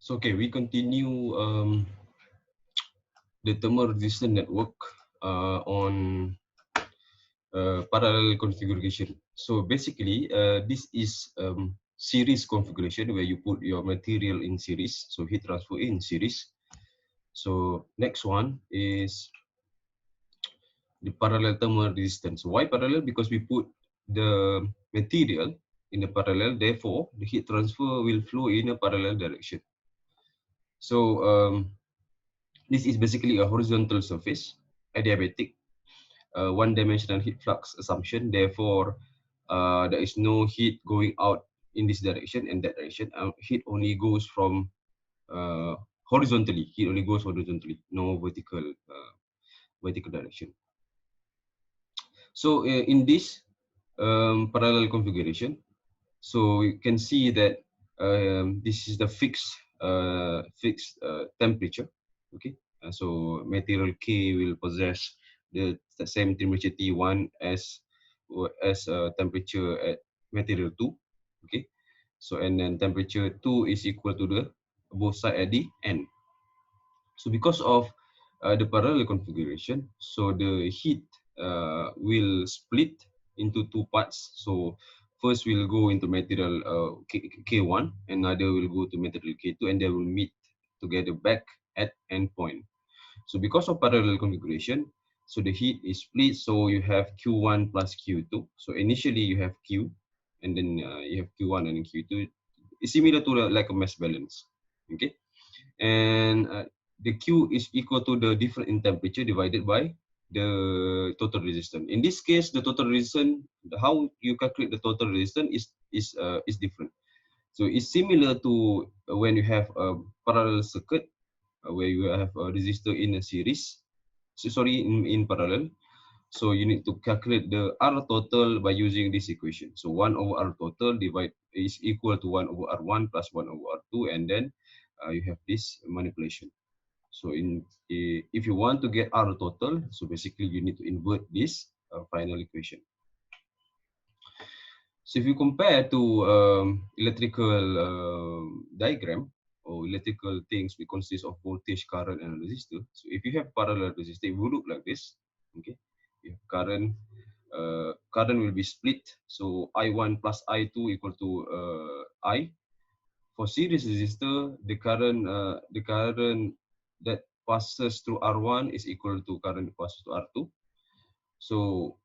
So okay, we continue the thermal resistant network on parallel configuration. So basically, this is series configuration where you put your material in series, so heat transfer in series. So next one is the parallel thermal resistance. Why parallel? Because we put the material in the parallel, therefore the heat transfer will flow in a parallel direction. So this is basically a horizontal surface, adiabatic, one-dimensional heat flux assumption. Therefore, there is no heat going out in this direction and that direction. Heat only goes from horizontally. Heat only goes horizontally, no vertical direction. So in this parallel configuration, so you can see that this is the fixed temperature. Okay, so material K will possess the same temperature T1 as temperature at material 2. Okay, so and then temperature 2 is equal to the both side at the end. So because of the parallel configuration, so the heat will split into two parts. So first will go into material K1, another will go to material K2, and they will meet together back at endpoint. So because of parallel configuration, so the heat is split. So you have Q1 plus Q2. So initially you have Q, and then you have Q1 and then Q2. It's similar to like a mass balance. Okay, and the Q is equal to the difference in temperature divided by the total resistance. In this case, the total resistance, how you calculate the total resistance is different. So it's similar to when you have a parallel circuit where you have a resistor in a series. So sorry, in parallel. So you need to calculate the R total by using this equation. So 1 over R total is equal to 1 over R1 plus 1 over R2, and then you have this manipulation. So if you want to get R total, so basically you need to invert this final equation. So if you compare to electrical diagram or electrical things, we consist of voltage, current, and resistor. So if you have parallel resistor, it will look like this. Okay, if current will be split. So I1 plus I2 equal to I. For series resistor, the current that passes through R1 is equal to current that passes to R2. So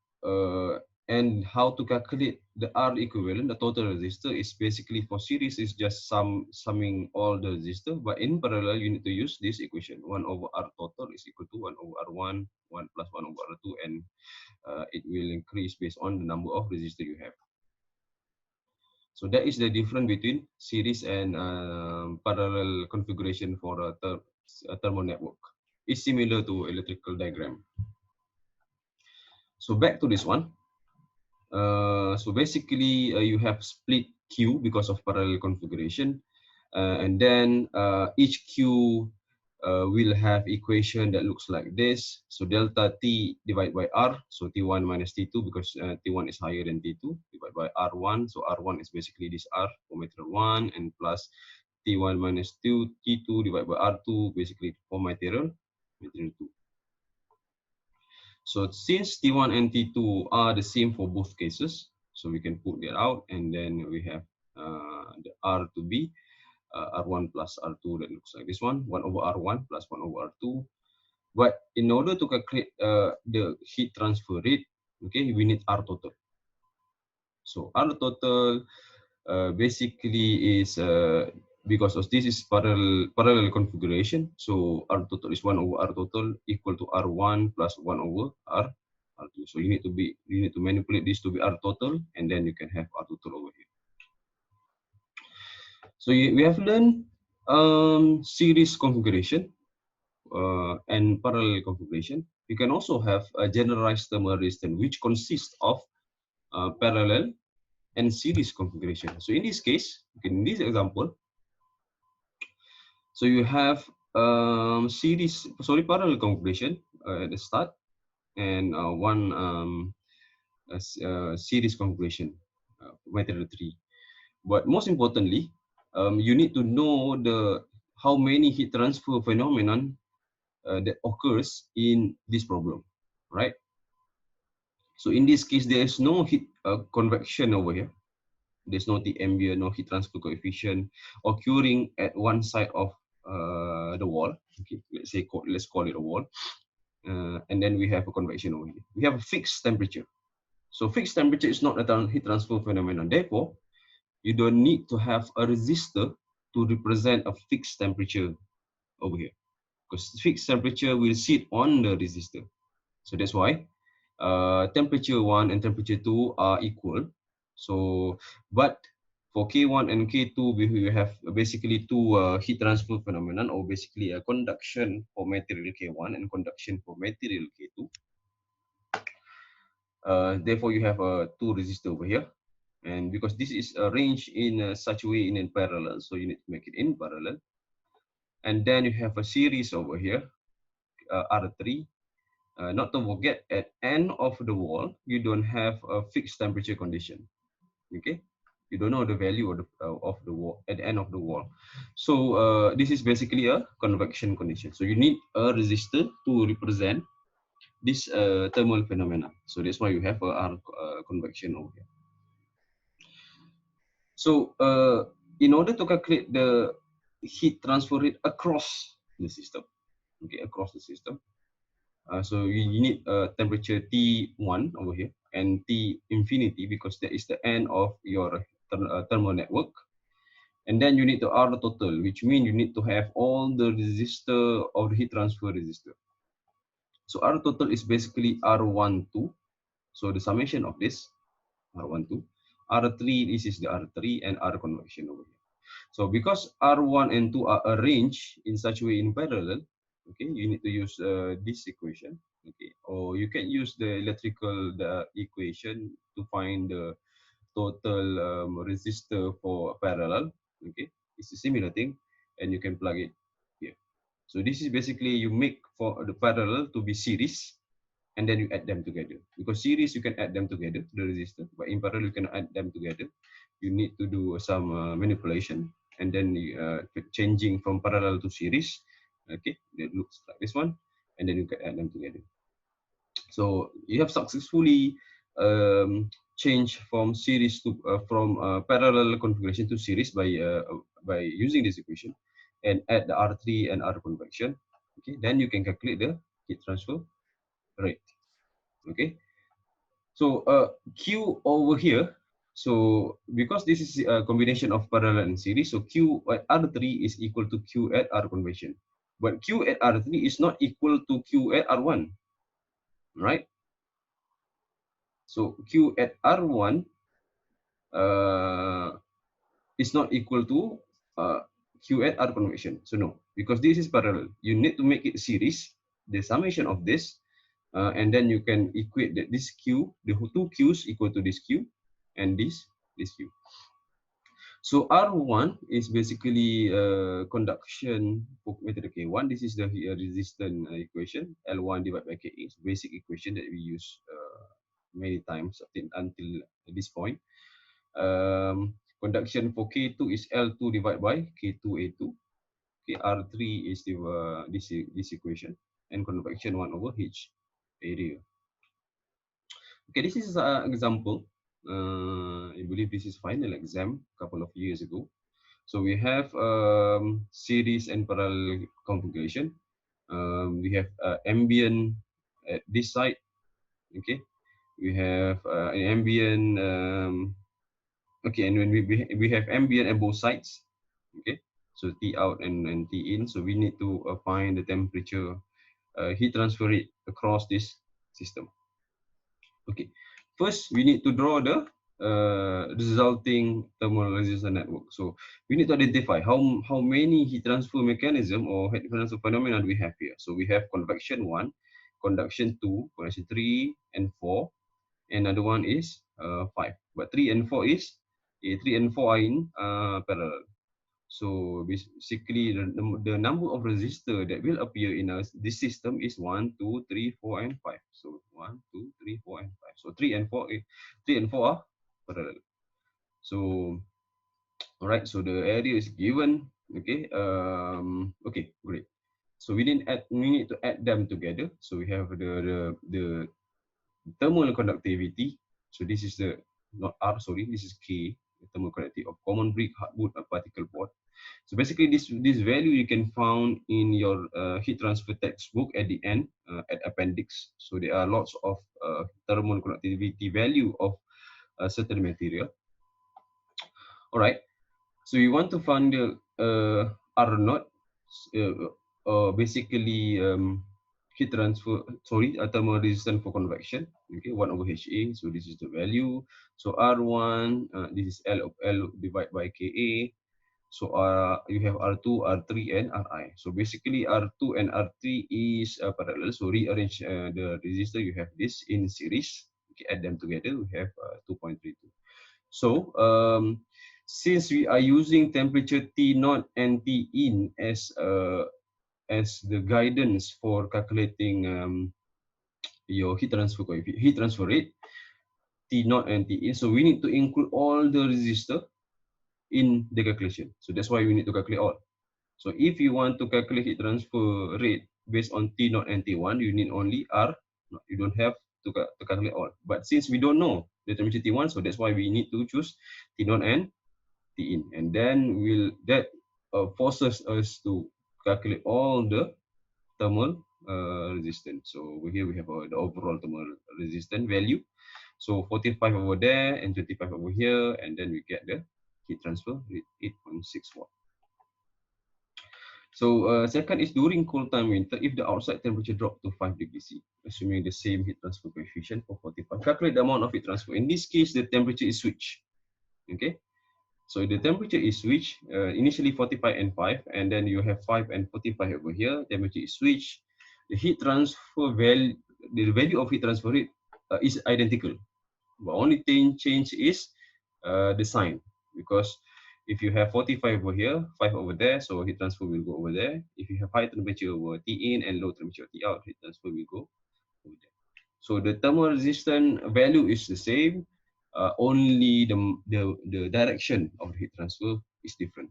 and how to calculate the R equivalent, the total resistor is basically for series is just summing all the resistor, but in parallel you need to use this equation. 1 over R total is equal to 1 over R1, 1 plus 1 over R2, and it will increase based on the number of resistor you have. So that is the difference between series and parallel configuration for a thermal network. It's similar to electrical diagram. So back to this one. So basically, you have split Q because of parallel configuration, and then each Q will have equation that looks like this. So delta T divided by R, so T1 minus T2 because T1 is higher than T2, divided by R1. So R1 is basically this R for material 1, and plus T1 minus T2 divided by R2, basically for material 2. So since T1 and T2 are the same for both cases, so we can put that out, and then we have the R to be R1 plus R2 that looks like this one, 1 over R1 plus 1 over R2. But in order to calculate the heat transfer rate, okay, we need R total. So R total basically is because of this is parallel configuration. So R total is 1 over R total equal to R1 plus 1 over R2. So you need to manipulate this to be R total, and then you can have R total over here. So we have learned series configuration and parallel configuration. You can also have a generalized thermal resistance, which consists of parallel and series configuration. So in this case, in this example, so you have parallel configuration at the start, and one series configuration, material 3. But most importantly, you need to know how many heat transfer phenomenon that occurs in this problem, right? So in this case, there is no heat convection over here. There's no the ambient, no heat transfer coefficient occurring at one side of the wall. Okay, let's call it a wall, and then we have a convection over here. We have a fixed temperature. So fixed temperature is not a heat transfer phenomenon. Therefore, you don't need to have a resistor to represent a fixed temperature over here, because fixed temperature will sit on the resistor. So that's why temperature 1 and temperature 2 are equal. So, but for K1 and K2, we have basically two heat transfer phenomenon, or basically a conduction for material K1 and conduction for material K2. Therefore, you have two resistors over here. And because this is arranged in such a way in parallel, so you need to make it in parallel. And then you have a series over here, R3. Not to forget, at end of the wall, you don't have a fixed temperature condition. Okay, you don't know the value of the wall at the end of the wall. So this is basically a convection condition. So you need a resistor to represent this thermal phenomena. So that's why you have a R convection over here. So in order to calculate the heat transfer rate across the system, okay, across the system, so you need a temperature T1 over here and T infinity, because that is the end of your thermal network. And then you need to R total, which means you need to have all the resistor of the heat transfer resistor. So R total is basically R12. So the summation of this, R12, R3, this is the R3 and R convection over here. So because R1 and 2 are arranged in such a way in parallel, okay, you need to use this equation, okay, or you can use the electrical equation to find the total resistor for parallel, okay. It's a similar thing, and you can plug it here. So this is basically you make for the parallel to be series, and then you add them together. Because series, you can add them together, the resistor, but in parallel, you can add them together. You need to do some manipulation, and then changing from parallel to series. Okay, it looks like this one, and then you can add them together. So you have successfully changed from series to parallel configuration to series by using this equation, and add the R3 and R convection. Okay, then you can calculate the heat transfer rate. Okay, so Q over here, so because this is a combination of parallel and series, so Q at R3 is equal to Q at R convection. But Q at R3 is not equal to Q at R1, right? So Q at R1 is not equal to Q at R convection. So no, because this is parallel. You need to make it series, the summation of this, and then you can equate that this Q, the two Qs equal to this Q, and this Q. So R1 is basically conduction for material K1. This is the resistance equation, L1 divided by Ka. It's basic equation that we use many times until this point. Conduction for K2 is L2 divided by K2A2. Okay, R3 is the this equation, and convection 1 over H area. Okay, this is an example. I believe this is final exam a couple of years ago. So we have series and parallel configuration. We have ambient at this side. Okay, we have an ambient. Okay, and when we have ambient at both sides. Okay, so T out and T in. So we need to find the temperature heat transfer rate across this system. Okay, first we need to draw the resulting thermal resistor network. So we need to identify how many heat transfer mechanism or heat transfer phenomena we have here. So we have convection 1, conduction 2, conduction 3 and 4. Another one is 5. But 3 and 4 is 3 and 4 are in parallel. So basically, the number of resistors that will appear in this system is 1, 2, 3, 4, and 5. So 1, 2, 3, 4, and 5. So 3 and 4, 3 and 4 are parallel. So, all right. So the area is given. Okay. Okay. Great. So we need to add them together. So we have the thermal conductivity. So this is the not R, sorry, this is K, the thermal conductivity of common brick, hardwood, and particle board. So basically, this value you can found in your heat transfer textbook at the end at appendix. So there are lots of thermal conductivity value of a certain material. All right. So you want to find the R naught, basically heat transfer, sorry, thermal resistance for convection. Okay, 1 over HA. So this is the value. So R1, this is L divided by KA. So you have R2, R3, and Ri. So basically R2 and R3 is parallel. So rearrange the resistor. You have this in series. Okay, add them together. We have 2.32. So since we are using temperature T naught and T in as the guidance for calculating your heat transfer rate, T naught and T in. So we need to include all the resistor in the calculation. So that's why we need to calculate all. So if you want to calculate heat transfer rate based on T naught and T1, you need only R. You don't have to calculate all. But since we don't know the temperature T1, so that's why we need to choose T naught and T in, and then that forces us to calculate all the thermal resistance. So over here we have the overall thermal resistance value. So 45 over there and 25 over here, and then we get the heat transfer rate 8.6 watt. So second is during cold time winter, if the outside temperature drop to 5 degrees C, assuming the same heat transfer coefficient for 45, calculate the amount of heat transfer. In this case, the temperature is switched. Okay, so the temperature is switched, initially 45 and 5, and then you have 5 and 45 over here. Temperature is switched. The heat transfer value, the value of heat transfer rate is identical. The only thing change is the sign, because if you have 45 over here, 5 over there, so heat transfer will go over there. If you have high temperature over T in and low temperature T out, heat transfer will go over there. So the thermal resistance value is the same, only the direction of the heat transfer is different.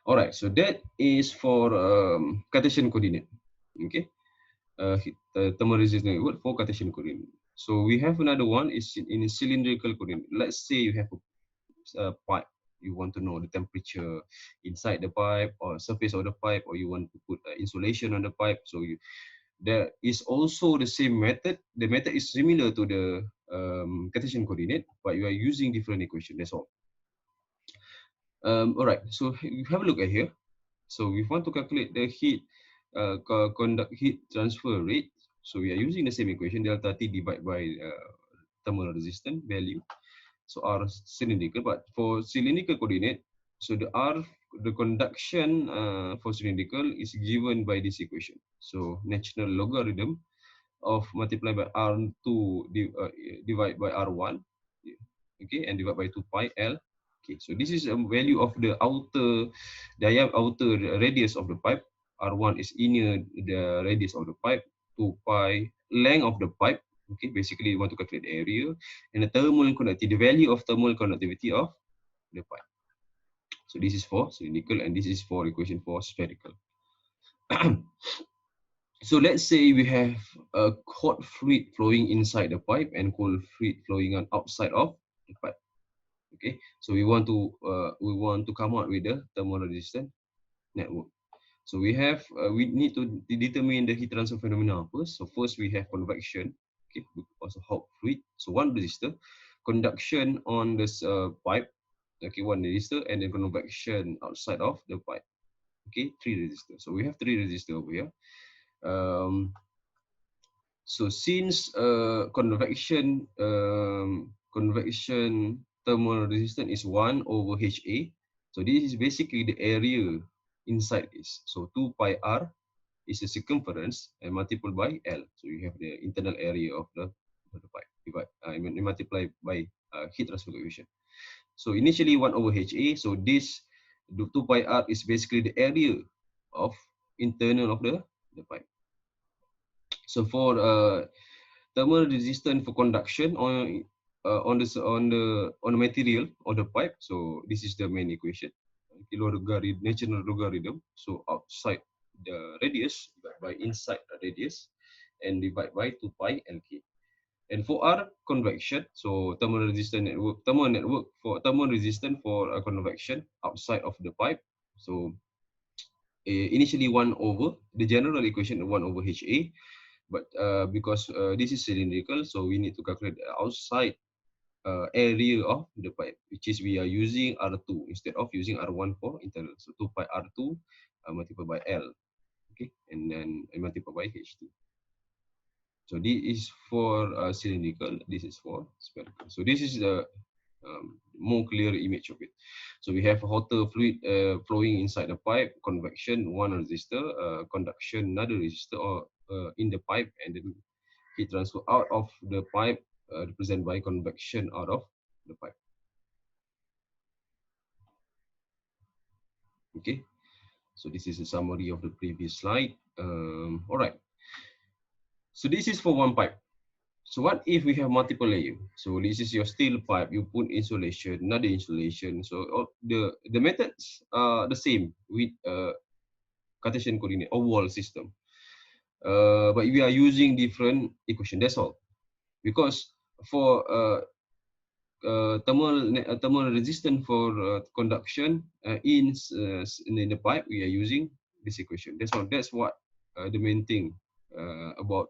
All right, so that is for Cartesian coordinate. Okay, thermal resistance for Cartesian coordinate. So we have another one is in a cylindrical coordinate. Let's say you have a pipe. You want to know the temperature inside the pipe or surface of the pipe, or you want to put insulation on the pipe. So there is also the same method. The method is similar to the Cartesian coordinate, but you are using different equation. That's all. All right. So you have a look at here. So we want to calculate the heat transfer rate. So we are using the same equation, delta T divided by thermal resistance value. So R cylindrical, but for cylindrical coordinate, so the conduction for cylindrical is given by this equation. So natural logarithm of multiplied by R2 divided by R1, okay, and divided by 2 pi L. Okay, so this is a value of the outer radius of the pipe. R1 is inner the radius of the pipe. 2 pi length of the pipe. Okay, basically you want to calculate the area, and the thermal conductivity, the value of thermal conductivity of the pipe. So this is for cylindrical, and this is for equation for spherical. So let's say we have a hot fluid flowing inside the pipe and cold fluid flowing on outside of the pipe. Okay, so we want to come out with the thermal resistance network. So we need to determine the heat transfer phenomena first. So first we have convection, okay, because of hot fluid. So one resistor, conduction on this pipe, okay, one resistor, and then convection outside of the pipe. Okay, 3 resistors. So we have 3 resistors over here. So since convection thermal resistance is 1 over HA, so this is basically the area inside this. So 2 pi R is the circumference and multiplied by L. So you have the internal area of the pipe multiplied by heat transfer coefficient. So initially 1 over HA. So this 2 pi R is basically the area of internal of the pipe. So for thermal resistance for conduction on the material or the pipe. So this is the main equation. okay, logarithm, natural logarithm. So outside the radius divided by inside the radius and divide by 2 pi Lk. And for R convection, so thermal resistant network, thermal resistant for a convection outside of the pipe. So initially 1 over the general equation 1 over HA, but because this is cylindrical, so we need to calculate the outside area of the pipe, which is we are using R2 instead of using R1 for internal. So 2 pi R2 multiplied by L, okay, and then multiplied by H2. So this is for cylindrical, this is for spherical. So this is the more clear image of it. So we have hotter fluid flowing inside the pipe, convection, one resistor, conduction, another resistor or in the pipe, and then heat transfer out of the pipe represented by convection out of the pipe. Okay, so this is a summary of the previous slide. All right, so this is for one pipe. So what if we have multiple layer? So this is your steel pipe, you put insulation, another insulation. So the methods are the same with Cartesian coordinate or wall system. But we are using different equation, that's all. Because for thermal resistance for conduction in the pipe, we are using this equation. That's all. That's what the main thing about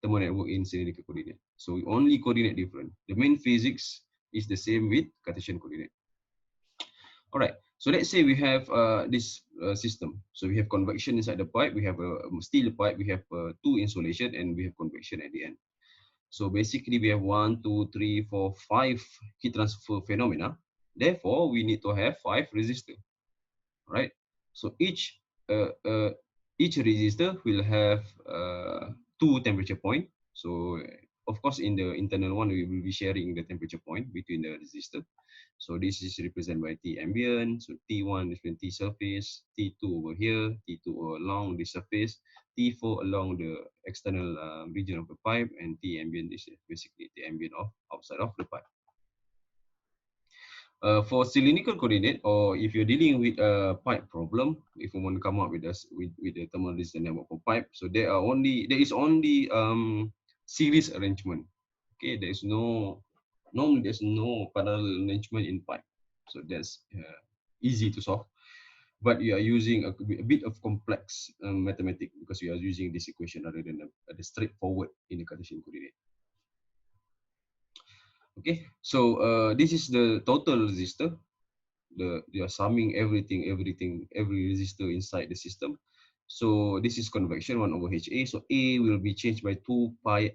thermal network in cylindrical coordinate. So we only coordinate different. The main physics is the same with Cartesian coordinate. All right. So let's say we have this system. So we have convection inside the pipe. We have a steel pipe. We have two insulation, and we have convection at the end. So basically, we have 1, 2, 3, 4, 5 heat transfer phenomena. Therefore, we need to have 5 resistors, right? So each resistor will have 2 temperature point. So of course, in the internal one, we will be sharing the temperature point between the resistor. So this is represented by T ambient. So T1 is T surface, T2 over here, T2 along the surface, T4 along the external region of the pipe, and T ambient is basically the ambient of outside of the pipe. For cylindrical coordinate, or if you're dealing with a pipe problem, if you want to come up with us with the thermal resistance network for pipe, so there is only series arrangement. Okay, normally there's no parallel arrangement in pipe, so that's easy to solve. But you are using a bit of complex mathematics because you are using this equation rather than the straightforward in the Cartesian coordinate. Okay, so this is the total resistor. You are summing every resistor inside the system. So this is convection 1 over HA. So A will be changed by 2 pi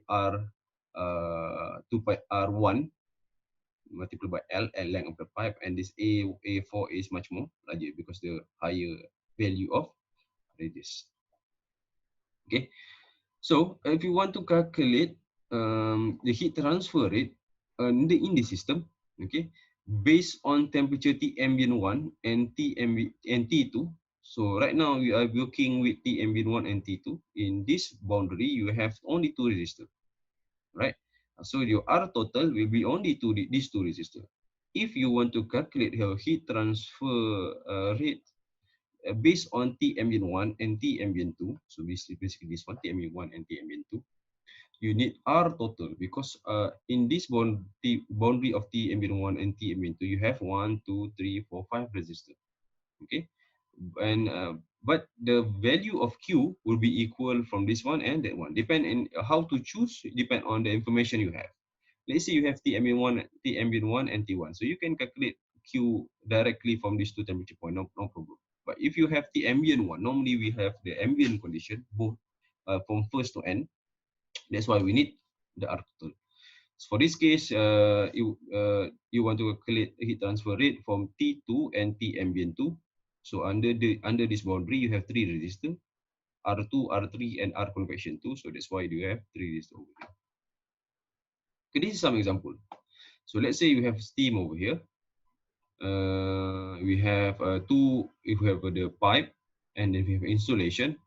R1 multiplied by L length of the pipe, and this A4 is much more larger because the higher value of radius. Okay, so if you want to calculate the heat transfer rate in the system, okay, based on temperature T ambient 1 and T2. So right now we are working with T ambient 1 and T2. In this boundary, you have only 2 resistors, right? So your R total will be only these 2 resistors. If you want to calculate your heat transfer rate based on T ambient 1 and T ambient 2, so basically this one, T ambient 1 and T ambient 2, you need R total because in this boundary of T ambient 1 and T ambient 2, you have 1, 2, 3, 4, 5 resistors. Okay, and but the value of Q will be equal from this one and that one. Depend on how to choose, depend on the information you have. Let's say you have T ambient 1, and T1, so you can calculate Q directly from these two temperature point, no problem. But if you have T ambient 1, normally we have the ambient condition both from first to end. That's why we need the R total. So for this case, you want to calculate heat transfer rate from T2 and T ambient 2. So under this boundary, you have 3 resistors, R2, R3, and R convection 2. So that's why you have 3 resistors over here. Okay, this is some example. So let's say you have steam over here. We have if we have the pipe, and then we have insulation,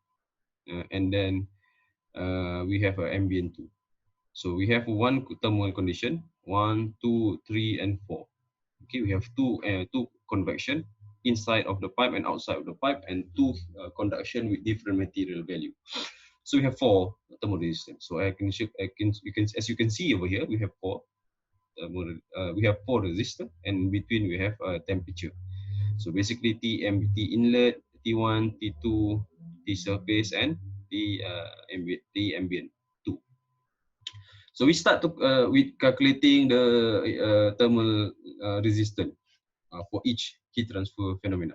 and then we have ambient 2. So we have one thermal condition, 1, 2, 3, and 4. Okay, we have two convection, inside of the pipe and outside of the pipe, and two conduction with different material value. So we have four thermal resistance. So as you can see over here, we have four resistors, and in between we have temperature. So basically T inlet, T1, T2, T surface, and T ambient 2. So we start with calculating the thermal resistance for each heat transfer phenomena.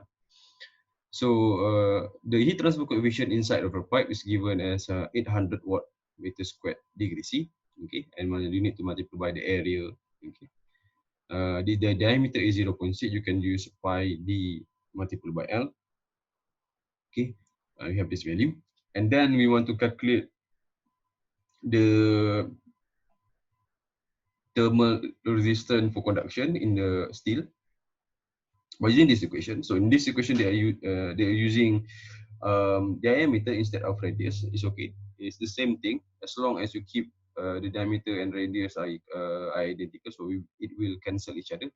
So the heat transfer coefficient inside of a pipe is given as 800 watt meter squared degree C. Okay, and you need to multiply by the area. Okay, the diameter is 0.6. You can use pi d multiplied by L. Okay, we have this value, and then we want to calculate the thermal resistance for conduction in the steel by using this equation. So in this equation, they are using diameter instead of radius. It's okay. It's the same thing as long as you keep the diameter and radius are identical. So it will cancel each other.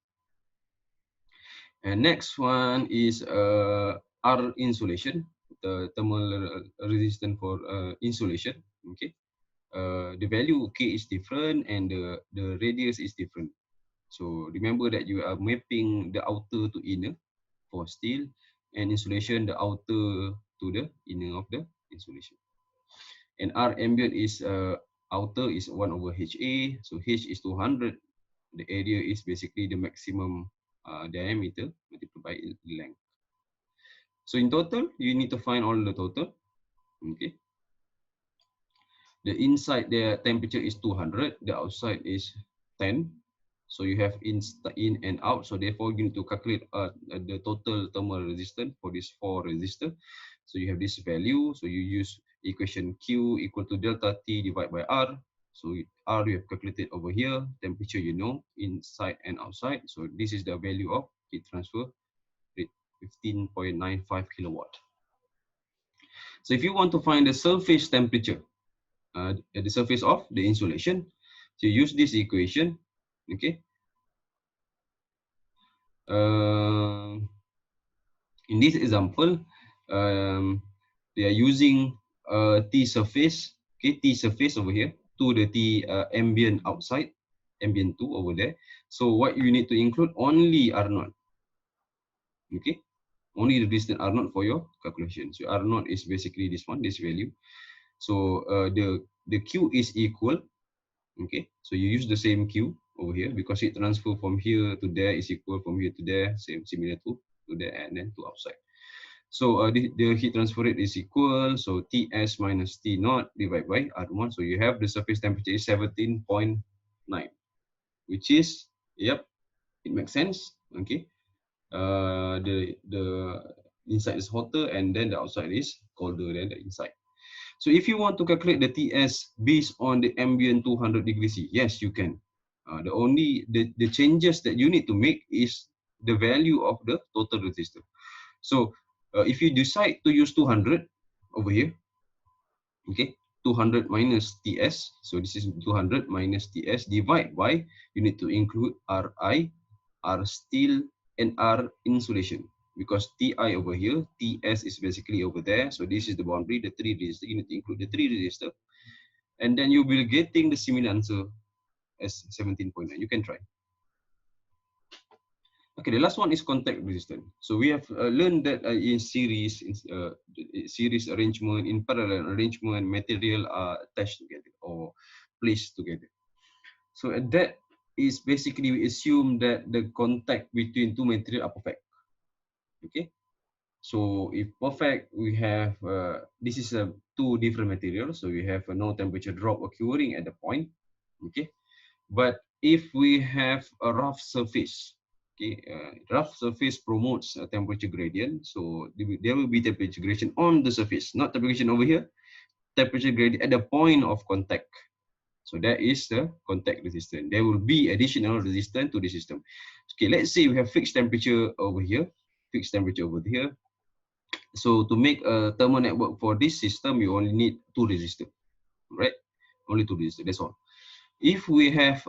And next one is R insulation, the thermal resistance for insulation. Okay, the value K is different and the radius is different. So remember that you are mapping the outer to inner for steel, and insulation the outer to the inner of the insulation. And R ambient is outer is 1 over HA, so H is 200. The area is basically the maximum diameter multiplied by length. So in total, you need to find all the total. Okay. The inside the temperature is 200, the outside is 10. So you have in and out. So therefore, you need to calculate the total thermal resistance for these four resistors. So you have this value. So you use equation Q equal to delta T divided by R. So R you have calculated over here. Temperature you know, inside and outside. So this is the value of heat transfer rate, 15.95 kilowatt. So if you want to find the surface temperature at the surface of the insulation, so you use this equation. Okay. In this example, they are using T surface, okay, T surface over here to the T ambient outside, ambient 2 over there. So what you need to include only R0, okay, only the distance R0 for your calculation. So R0 is basically this one, this value. So the Q is equal, okay. So you use the same Q over here because heat transfer from here to there is equal from here to there, similar to there and then to outside. So the heat transfer rate is equal, so Ts minus T0 divided by R1. So you have the surface temperature is 17.9, which is, yep, it makes sense. Okay, the inside is hotter and then the outside is colder than the inside. So if you want to calculate the Ts based on the ambient 200 degrees C, yes, you can. The changes that you need to make is the value of the total resistor. So if you decide to use 200 over here, okay, 200 minus Ts. So this is 200 minus Ts divide by, you need to include Ri, R steel, and R insulation. Because Ti over here, Ts is basically over there. So this is the boundary, the three resistor. You need to include the three resistor. And then you will getting the similar answer as 17.9. You can try. Okay, the last one is contact resistance. So we have learned that in series arrangement, in parallel arrangement, material are attached together or placed together. So that is basically, we assume that the contact between two materials are perfect. Okay, so if perfect, we have this is two different materials. So we have no temperature drop occurring at the point. Okay, but if we have a rough surface, okay, rough surface promotes a temperature gradient. So there will be temperature gradient on the surface, not temperature over here. Temperature gradient at the point of contact. So that is the contact resistance. There will be additional resistance to the system. Okay, let's say we have fixed temperature over here, fixed temperature over here. So to make a thermal network for this system, you only need two resistors, right? Only two resistors, that's all. If we have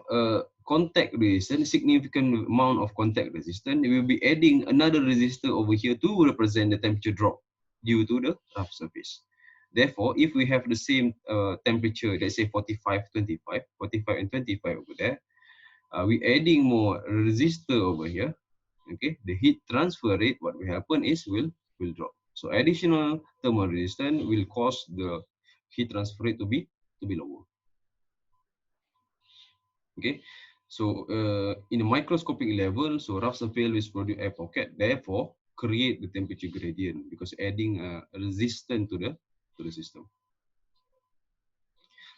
contact resistance, significant amount of contact resistance, we will be adding another resistor over here to represent the temperature drop due to the rough surface. Therefore, if we have the same temperature, let's say 45, 25, 45 and 25 over there, we adding more resistor over here. Okay, the heat transfer rate, what will happen is will drop. So additional thermal resistance will cause the heat transfer rate to be lower. Okay, so in a microscopic level, so rough surface will produce air pocket, therefore create the temperature gradient because adding a resistance to the system.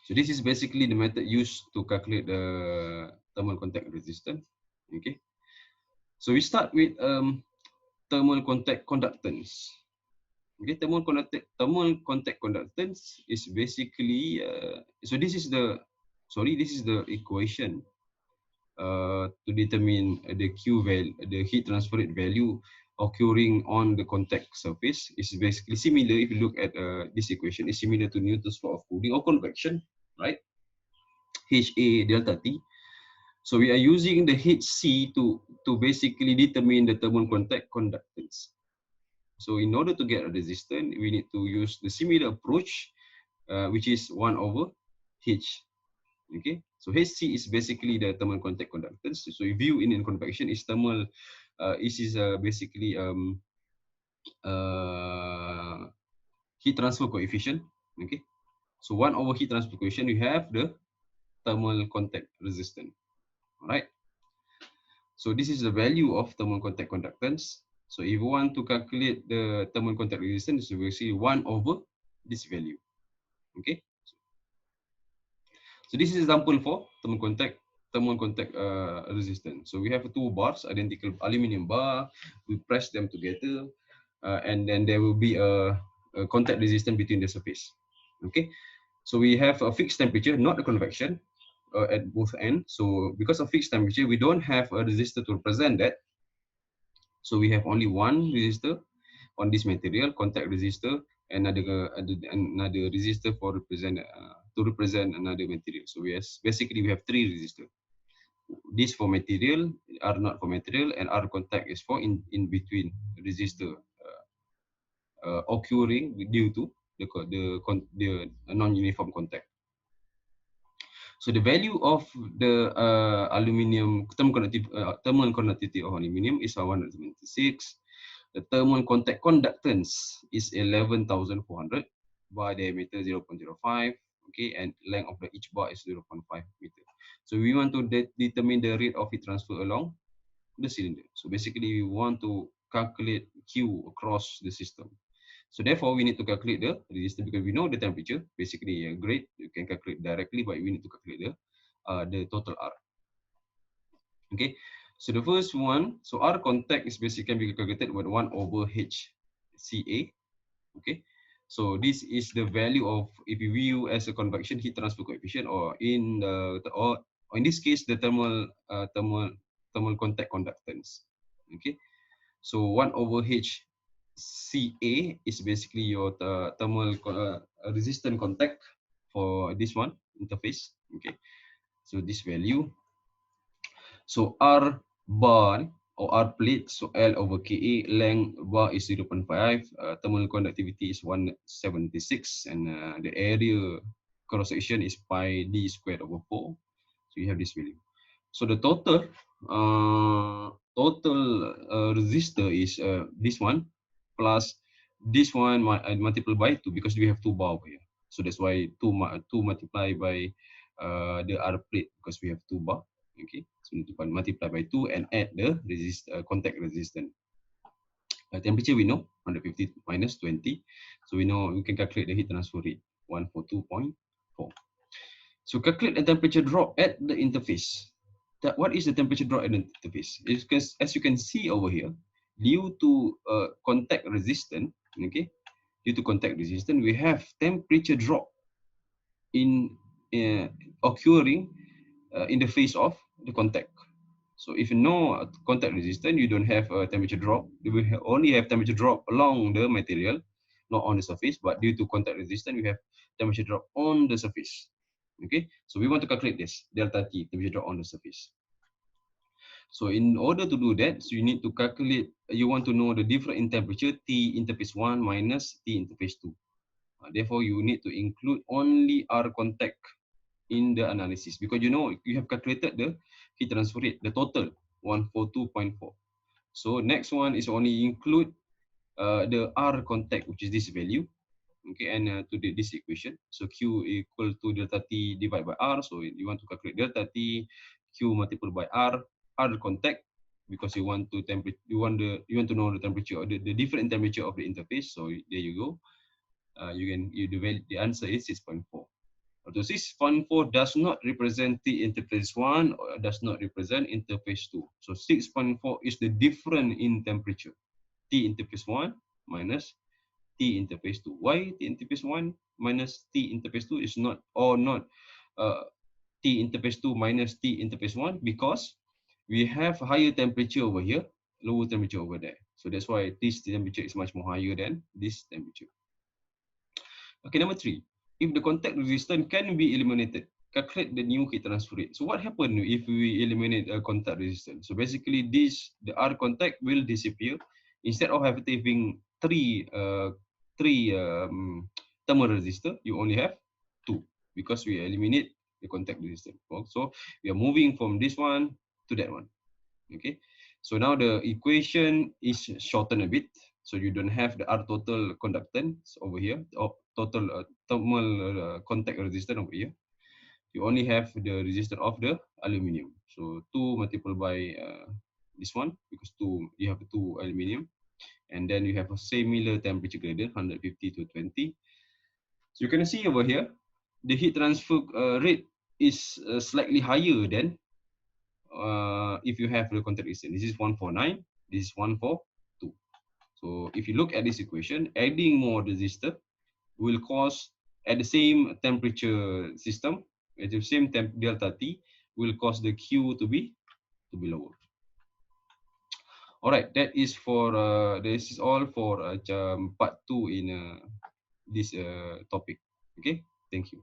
So this is basically the method used to calculate the thermal contact resistance. Okay, so we start with thermal contact conductance. Okay, thermal contact conductance is basically so this is the equation to determine the Q value, the heat transfer rate value occurring on the contact surface. Is basically similar. If you look at this equation, is similar to Newton's law of cooling or convection, right? HA delta T. So we are using the Hc to basically determine the thermal contact conductance. So in order to get a resistance, we need to use the similar approach, which is 1 over H. Okay, so Hc is basically the thermal contact conductance. So if you in convection is thermal, is basically heat transfer coefficient. Okay, so 1 over heat transfer coefficient, you have the thermal contact resistance. All right. So this is the value of thermal contact conductance. So if you want to calculate the thermal contact resistance, you will see 1 over this value. Okay. So this is example for thermal contact resistance. So we have two bars, identical aluminum bar. We press them together, and then there will be a contact resistance between the surface. Okay. So we have a fixed temperature, not a convection, at both ends. So because of fixed temperature, we don't have a resistor to represent that. So we have only one resistor on this material, contact resistor, and another resistor for represent to represent another material. So basically we have three resistors. This for material, R not for material, and R contact is for in between resistor occurring due to the non-uniform contact. So the value of the aluminium thermal conductivity of aluminium is 176. The thermal contact conductance is 11,400 by diameter 0.05. Okay, and length of each bar is 0.5 meter. So we want to determine the rate of heat transfer along the cylinder. So basically, we want to calculate Q across the system. So therefore, we need to calculate the resistance because we know the temperature. Basically, grade you can calculate directly, but we need to calculate the total R. Okay. So the first one, so R contact is basically can be calculated with 1 over HCA. Okay. So this is the value of, if you view as a convection heat transfer coefficient, or or in this case the thermal contact conductance. Okay. So 1 over HCA is basically your thermal resistant contact for this one interface. Okay. So this value. So R bar or R plate, so L over Ka, length bar is 0.5, thermal conductivity is 176, and the area cross section is pi d squared over 4. So you have this value. So the total resistor is this one plus this one multiplied by 2 because we have two bar over here. So that's why 2 multiplied by the R plate because we have two bar. Okay, so we need to multiply by 2 and add the contact resistance. Temperature we know 150 minus 20, so we know we can calculate the heat transfer rate 142.4. So calculate the temperature drop at the interface. What is the temperature drop at the interface? Because as you can see over here, due to contact resistance, okay, due to contact resistance, we have temperature drop in occurring in the face of the contact. So if you know contact resistance, you don't have a temperature drop. You will only have temperature drop along the material, not on the surface. But due to contact resistance, we have temperature drop on the surface. Okay, so we want to calculate this delta T, temperature drop on the surface. So in order to do that, so you need to calculate, you want to know the difference in temperature T interface 1 minus T interface 2. Therefore, you need to include only R contact in the analysis because you know you have calculated the heat transfer rate, the total 142.4. So next one is only include the R contact, which is this value. Okay, and to this equation, so Q equal to delta T divided by R. So you want to calculate delta T, Q multiplied by R contact, because you want to you want to know the temperature or the different temperature of the interface. So there you go. The answer is 6.4. Although 6.4 does not represent T interface 1 or does not represent interface 2. So 6.4 is the difference in temperature. T interface 1 minus T interface 2. Why T interface 1 minus T interface 2 is not, or not T interface 2 minus T interface 1? Because we have higher temperature over here, lower temperature over there. So that's why this temperature is much more higher than this temperature. Okay, number 3. If the contact resistance can be eliminated, calculate the new heat transfer rate. So what happens if we eliminate a contact resistance? So basically the R contact will disappear. Instead of having three thermal resistor, you only have 2 because we eliminate the contact resistance. So we are moving from this one to that one. Okay, so now the equation is shortened a bit, so you don't have the R total conductance over here, or total thermal contact resistance over here. You only have the resistance of the aluminium. So 2 multiplied by this one, because you have 2 aluminium, and then you have a similar temperature gradient, 150 to 20. So you can see over here, the heat transfer rate is slightly higher than if you have the contact resistance. This is 149, this is 142. So if you look at this equation, adding more resistor will cause, at the same temperature system, at the same delta T, will cause the Q to be lower. All right, this is all for part 2 in this topic. Okay, thank you.